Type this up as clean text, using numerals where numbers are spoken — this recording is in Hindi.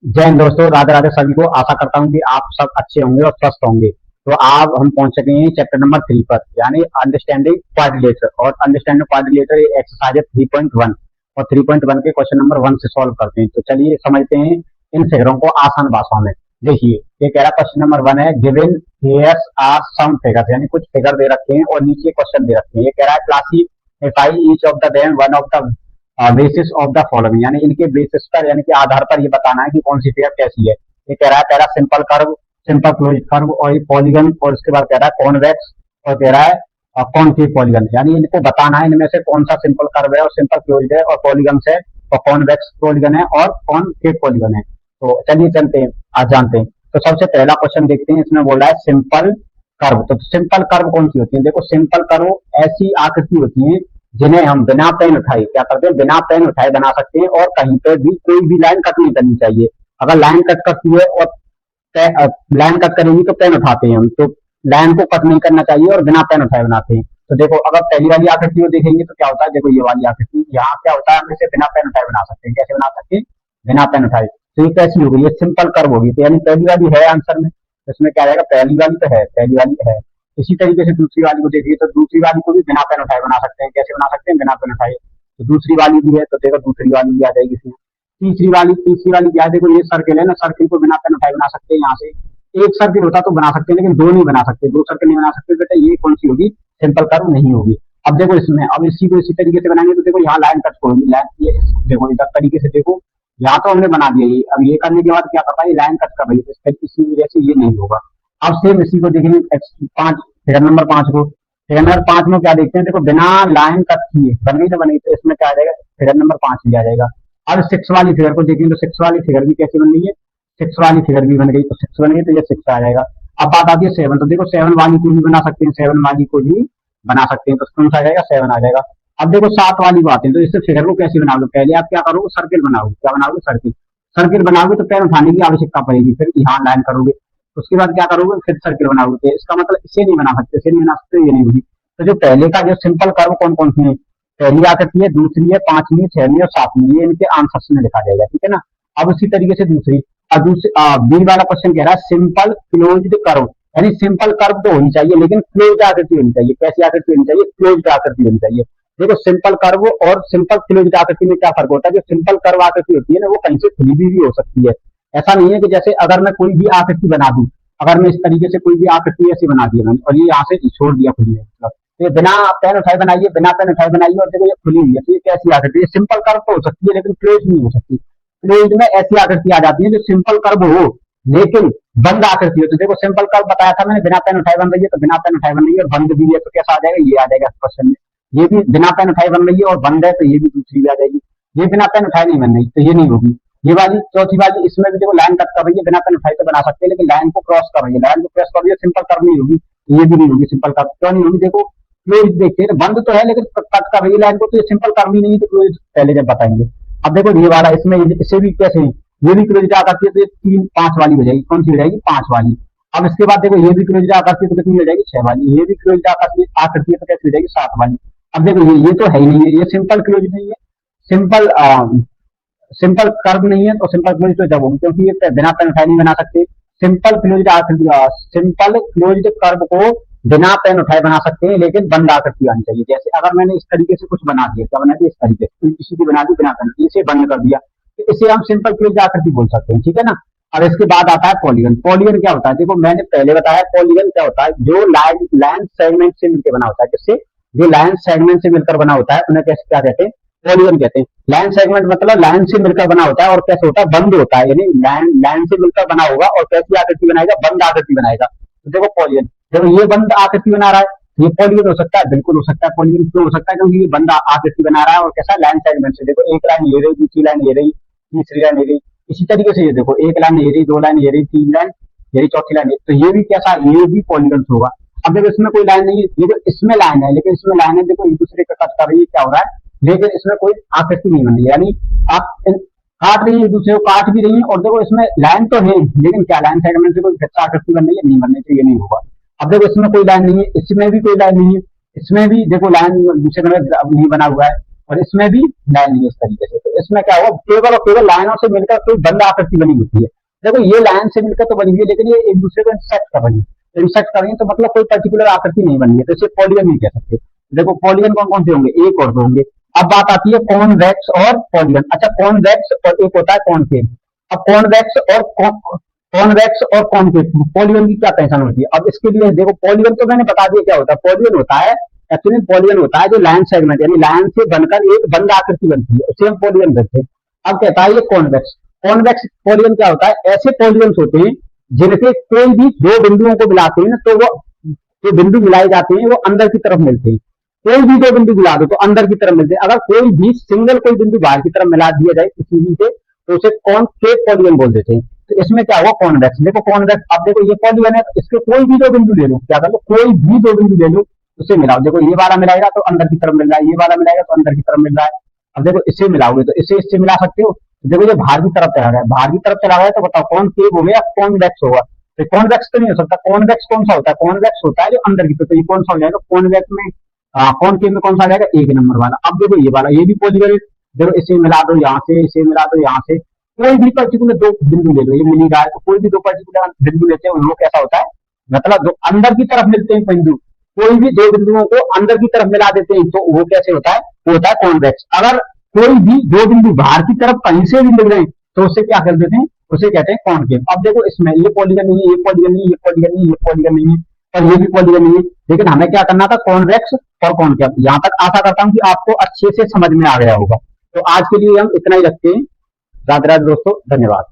जय हिंद दोस्तों, राधे राधे सभी को। आशा करता हूँ कि आप सब अच्छे होंगे और स्वस्थ होंगे। तो आज हम पहुंच चुके हैं चैप्टर नंबर 3 पर, यानी अंडरस्टैंडिंग क्वाड्रिलेटरल। और अंडरस्टैंडिंग क्वाड्रिलेटरल एक्सरसाइज है 3.1 और 3.1 के क्वेश्चन नंबर 1 से सॉल्व करते हैं। तो चलिए समझते हैं इन फिगरों को आसान भाषा में। देखिए, ये कह रहा क्वेश्चन नंबर 1 है, given here's are some figures, यानी कुछ फिगर दे रखे हैं और नीचे क्वेश्चन दे रखे हैं। ये कह रहा है classify each of the them one of the basis of the following, यानी इनके बेसिस पर यानी कि आधार पर ये बताना है कि कौन सी फिगर कैसी है। ये कह रहा है पहला simple curve, simple closed curve और पॉलीगन, और उसके बाद कह रहा है कॉन्वेक्स और कह रहा है कॉनकेव पॉलीगन, यानी इनको बताना है इनमें से कौन सा सिंपल कर्व है और सिंपल क्लोज्ड है और पॉलीगन से और कॉन्वेक्स पॉलीगन है और कॉनकेव पॉलीगन है। तो चलिए चलते हैं, आज जानते हैं। तो सबसे पहला क्वेश्चन देखते हैं, इसमें बोल रहा है सिंपल कर्व। तो सिंपल कर्व कौन सी होती है? देखो, सिंपल कर्व ऐसी आकृति होती है जिन्हें हम बिना पेन उठाए क्या करते हैं, बिना पेन उठाए बना सकते हैं और कहीं पे भी कोई भी लाइन कट नहीं करनी चाहिए। अगर लाइन कट करती है और लाइन कट करेंगी तो पेन उठाते हैं हम, तो लाइन को कट नहीं करना चाहिए और बिना पेन उठाए बनाते हैं। तो देखो, अगर पहली वाली आकृति को देखेंगे तो क्या होता है, देखो ये वाली आकृति, यहाँ क्या होता है, हम इसे बिना पेन उठाए बना सकते हैं। कैसे बना सकते हैं? बिना पेन उठाए। तो ये कैसी होगी? ये सिंपल कर्व होगी। तो यानी पहली वाली है आंसर में, तो इसमें क्या रहेगा, पहली वाली तो है, पहली वाली है। इसी तरीके से दूसरी वाली को देखिए, तो दूसरी वाली को भी बिना पेन उठाए बना सकते हैं। कैसे बना सकते हैं? बिना पेन उठाए। तो दूसरी वाली भी है, तो देखो दूसरी वाली भी आ जाएगी इसमें। तीसरी वाली क्या है, देखो ये सर्किल है ना, सर्किल को बिना पेन उठाए बना सकते हैं। यहाँ से एक सर्किल होता तो बना सकते हैं, लेकिन दो नहीं बना सकते, दो सर्किल नहीं बना सकते। बेटा ये कौन सी होगी? सिंपल कर्व नहीं होगी। अब देखो इसमें, अब इसी को इसी तरीके से बनाएंगे तो देखो यहाँ लाइन कट होगी, लाइन ये देखो इधर तरीके से देखो, यहाँ तो हमने बना दिया ये। अब ये करने के बाद क्या करता है, लाइन कट कर रही है, इसी वजह से ये नहीं होगा। अब सेम इसी को देखेंगे पांच, फिगर नंबर 5 को। फिगर नंबर 5 में क्या देखते हैं, देखो बिना लाइन कट किए बन गई तो बन गई, तो इसमें क्या आ जाएगा, फिगर नंबर 5 भी आ जाएगा। अब 6 वाली फिगर को देखेंगे तो 6 वाली फिगर भी कैसे बन रही है, 6 वाली फिगर भी बन गई, तो 6 बन गई तो ये 6 आ जाएगा। अब बात आती है 7, तो देखो 7 वाली को भी बना सकते हैं, 7 वाली को भी बना सकते हैं, तो कौन सा आ जाएगा, 7 आ जाएगा। अब देखो 7 वाली बात है, तो इससे फिगर को कैसे बनाओगे, पहले आप क्या करोगे, सर्किल बनाओगे। क्या बनाओगे? सर्किल। सर्किल बनाओगे तो पेन उठाने की आवश्यकता पड़ेगी, फिर यहाँ लाइन करोगे, उसके बाद क्या करोगे, फिर सर्किल बनाओगे। तो इसका मतलब इसे नहीं बना सकते, इसे नहीं बना सकते, ये नहीं होगी। तो जो पहले का जो सिंपल कर्व कौन कौन सी है, पहली आकृति है, दूसरी है, पांचवी, छहवीं और सातवीं, ये इनके आंसर में लिखा जाएगा, ठीक है ना। अब उसी तरीके से दूसरी, और दूसरी बी वाला क्वेश्चन कह रहा है सिंपल क्लोज्ड कर्व, यानी सिंपल कर्व तो होनी चाहिए लेकिन क्लोज्ड आकृति होनी चाहिए। कैसी आकृति होनी चाहिए? क्लोज्ड आकृति होनी चाहिए। देखो सिंपल कर्व और सिंपल क्लोज्ड आकृति में क्या फर्क होता है, जो सिंपल कर्व आकृति होती है ना, वो कहीं से खुली भी हो सकती है। ऐसा नहीं है कि जैसे अगर मैं कोई भी आकृति बना दूं, अगर मैं इस तरीके से कोई भी आकृति ऐसी बना दी मैंने और ये यहाँ से छोड़ दिया खुली है, मतलब तो ये बिना पेन उठाए बनाइए, बिना पेन उठाए बनाइए, और देखो ये खुली हुई है, तो ये कैसी आकृति है? सिंपल कर्व तो हो सकती है लेकिन क्लोज नहीं हो सकती। क्लोज में ऐसी आकृति आ जाती है जो सिंपल कर्व हो लेकिन बंद आकृति हो। तो देखो सिंपल कर्व बताया था मैंने, बिना पेन उठाए बन रही है, तो बिना पेन उठाए बन रही है, और बंद भी है तो कैसा आ जाएगा, ये आ जाएगा क्वेश्चन में। ये भी बिना पेन उठाए बन रही है और बंद है, तो ये भी दूसरी भी आ जाएगी। ये बिना पेन उठाए नहीं बन रही, तो ये नहीं होगी। ये वाली चौथी वाली, इसमें भी देखो लाइन कट कर रही है, बिना पेन उठाए तो बना सकते हैं, लेकिन लाइन को क्रॉस कर रही है, लाइन को क्रॉस कर रही है, सिंपल कर्व नहीं होगी। ये भी नहीं होगी सिंपल कर्व। क्यों नहीं होगी? देखो क्लोज देखते हैं, बंद तो है लेकिन कट कर रही है लाइन को, तो ये सिंपल कर्व ही नहीं है, तो क्लोज पहले जब बताएंगे। अब देखो ये वाला, इसमें इसे भी कैसे, ये भी क्लोज आकृति है, तो ये 3 5 वाली हो जाएगी। कौन सी हो जाएगी? 5 वाली। अब इसके बाद देखो ये भी क्लोज आकृति है, तो कितनी हो जाएगी? 6 वाली। ये भी क्लोज आकृति है, तो कैसी हो जाएगी? 7 वाली। अब देखो ये तो है ही नहीं है, ये सिंपल क्लोज नहीं है, सिंपल सिंपल कर्व नहीं है, तो सिंपल क्लोज तो जब होगी, क्योंकि ये बिना पेन उठाए नहीं बना सकते। सिंपल क्लोज्ड आकृति, सिंपल क्लोज्ड कर्व को बिना पेन उठाए बना सकते हैं लेकिन बंद आकृति आनी चाहिए। जैसे अगर मैंने इस तरीके से कुछ बना दिया, क्या बना दिया, इस तरीके से किसी की बना दी बिना पेन, इसे बंद कर दिया, तो इसे हम सिंपल क्लोज्ड आकृति बोल सकते हैं, ठीक है ना। अब इसके बाद आता है पॉलीगन। पॉलीगन क्या होता है? देखो मैंने पहले बताया, पॉलीगन क्या होता है, जो लाइन सेगमेंट से मिलकर बना होता है। जिससे जो लाइन सेगमेंट से मिलकर बना होता है उन्हें कैसे क्या कहते हैं? पॉलीगन कहते हैं। लाइन सेगमेंट मतलब लाइन से मिलकर बना होता है, और कैसे होता है? बंद होता है, यानी लाइन से मिलकर बना होगा और कैसी आकृति बनाएगा? बंद आकृति बनाएगा। तो देखो पॉलीगन, देखो ये बंद आकृति बना रहा है, ये पॉलीगन हो सकता है, बिल्कुल हो सकता है। पॉलीगन क्यों हो सकता है? क्योंकि ये बंद आकृति बना रहा है और कैसा? लाइन सेगमेंट से। देखो एक लाइन ये रही, दूसरी लाइन ये रही, तीसरी लाइन ये रही, इसी तरीके से ये देखो एक लाइन ये रही, 2 लाइन ये रही, 3 लाइन ये रही, चौथी लाइन, तो ये भी कैसा? ये भी पॉलीगन होगा। अब देखो इसमें कोई लाइन नहीं है, देखो इसमें लाइन है, लेकिन इसमें लाइन है, देखो एक दूसरे का कट कर रही है, क्या हो रहा है, लेकिन इसमें कोई आकृति नहीं बन रही, यानी आप काट रही है, एक दूसरे को काट भी रही है, और देखो इसमें लाइन तो है लेकिन क्या लाइन सेगमेंट से कोई आकृति बन रही है? नहीं बननी चाहिए, नहीं होगा। अब देखो इसमें कोई लाइन नहीं है, इसमें भी कोई लाइन नहीं है, इसमें भी देखो लाइन दूसरे में नहीं बना हुआ है, और इसमें भी लाइन नहीं है इस तरीके से। तो इसमें क्या हुआ, केवल और केवल लाइनों से मिलकर कोई बंद आकृति बनी होती है। देखो ये लाइन से मिलकर तो बनी हुई है, लेकिन ये एक दूसरे को इंसेक्ट कर रही है, इंसेक्ट कर रही है, तो मतलब कोई पर्टिकुलर आकृति नहीं बनी है, तो इसे पॉलीगन नहीं कह सकते। देखो पॉलीगन कौन कौन से होंगे, एक और दो होंगे। अब बात आती है कॉन्वेक्स और पॉलीगन। अच्छा कॉन्वेक्स और एक होता है कॉनकेव। अब कॉन्वेक्स और कॉनकेव पॉलीगन की क्या पहचान होती है। अब इसके लिए देखो पॉलीगन तो मैंने बता दिया क्या होता है। पॉलीगन होता है एक्चुअली, पॉलीगन होता है जो लाइन सेगमेंट यानी लाइन से बनकर एक बंद आकृति बनती है, उसे हम पॉलीगन कहते हैं। अब कहता है ये कॉन्वेक्स। कॉन्वेक्स पॉलीगन क्या होता है, ऐसे पॉलीगन होते हैं जिनके कोई भी दो बिंदुओं को मिलाते हैं तो वो जो बिंदु मिलाए जाते हैं वो अंदर की तरफ मिलते हैं। कोई भी दो बिंदु मिला दो तो अंदर की तरफ मिलते हैं। अगर कोई भी सिंगल कोई बिंदु बाहर की तरफ मिला दिया जाए किसी भी से तो उसे कॉनकेव पॉलीगन बोल देते हैं। तो इसमें क्या हुआ कॉन्वेक्स। देखो कॉन्वेक्स, अब देखो ये पॉलीगन है, इसके कोई भी दो बिंदु ले लो, क्या कर लो, कोई भी दो बिंदु ले लो, उसे मिलाओ। देखो ये वाला मिलाएगा तो अंदर की तरफ मिल रहा है, ये वाला मिलाएगा तो अंदर की तरफ मिल रहा है। अब देखो इसे मिलाओगे तो इसे इससे मिला सकते हो। देखो ये बाहर की तरफ चला गया, बाहर की तरफ चला गया तो बताओ कौन केव हो गया, कॉन्वेक्स होगा। तो कॉन्वेक्स तो नहीं हो सकता। कॉन्वेक्स कौन सा होता है, कॉन्वेक्स होता है जो अंदर की तरफ। तो ये कौन सा हो जाएगा कॉन्वेक्स में, कॉनकेव में कौन सा आ जाएगा, एक नंबर वाला। अब देखो ये वाला, ये भी पॉलीगन है। देखो इसे मिला दो यहाँ से, इसे मिला दो यहाँ से, कोई भी पर्टिकुलर दो बिंदु ले लो, ये मिल रहा है तो कोई भी दो पर्टिकुलर बिंदु लेते हैं वो कैसा होता है, मतलब जो अंदर की तरफ मिलते हैं बिंदु, कोई भी दो बिंदुओं को अंदर की तरफ मिला देते हैं तो वो कैसे होता है, वो होता है कॉन्वेक्स। अगर कोई भी दो बिंदु बाहर की तरफ कहीं से भी मिल रहे हैं तो उसे क्या कर देते हैं, उसे कहते हैं कॉनकेव। अब देखो इसमें ये पॉलीगन नहीं है, ये पॉलीगन नहीं है, ये पॉलीगन नहीं है, ये पॉलीगन नहीं है, और ये भी पॉलीगन नहीं है, लेकिन हमें क्या करना था, कॉन्वेक्स और कॉनकेव। यहां तक आशा करता हूं कि आपको अच्छे से समझ में आ गया होगा। तो आज के लिए हम इतना ही रखते हैं। राधे राधे दोस्तों, धन्यवाद।